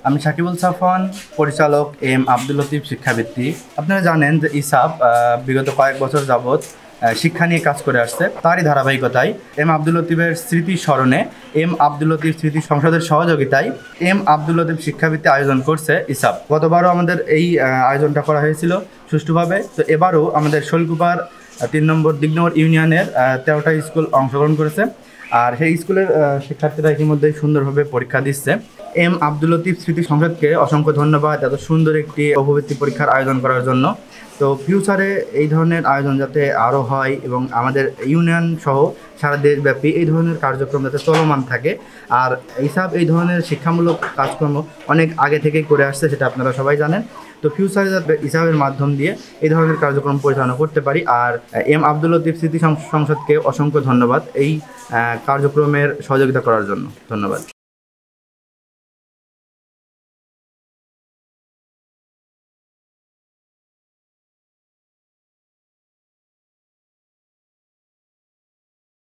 আমি সাকিবুল সাফওয়ান, পরিচালক এম আব্দুল লতিফ শিক্ষাবৃত্তি। আপনারা জানেন যে ইসাব বিগত কয়েক বছর যাবৎ শিক্ষা নিয়ে কাজ করে আসছে। তারই ধারাবাহিকতায় এম আব্দুল লতিফের স্মৃতি স্মরণে এম আব্দুল লতিফ স্মৃতি সংসদের সহযোগিতায় এম আব্দুল লতিফ শিক্ষাবৃত্তি আয়োজন করছে ইসাব। গতবারও আমাদের এই আয়োজনটা করা হয়েছিল সুষ্ঠুভাবে। তো এবারও আমাদের শৈলকুপার 3 নম্বর দিগনগর ইউনিয়নের 13টা স্কুল অংশগ্রহণ করেছে। আর সেই স্কুলের শিক্ষার্থীরা ইতিমধ্যেই সুন্দরভাবে পরীক্ষা দিচ্ছে। এম আব্দুল লতিফ স্মৃতি সংসদকে অসংখ্য ধন্যবাদ এত সুন্দর একটি অভিবৃত্তি পরীক্ষার আয়োজন করার জন্য। তো ফিউচারে এই ধরনের আয়োজন যাতে আরও হয় এবং আমাদের ইউনিয়ন সহ সারা দেশব্যাপী এই ধরনের কার্যক্রম যাতে চলমান থাকে। আর এইসব এই ধরনের শিক্ষামূলক কাজকর্ম অনেক আগে থেকেই করে আসছে, সেটা আপনারা সবাই জানেন। তো ফিউচারে যাতে ইসাবের মাধ্যম দিয়ে এই ধরনের কার্যক্রম পরিচালনা করতে পারি। আর এম আব্দুল লতিফ স্মৃতি সংসদকে অসংখ্য ধন্যবাদ এই কার্যক্রমের সহযোগিতা করার জন্য। ধন্যবাদ।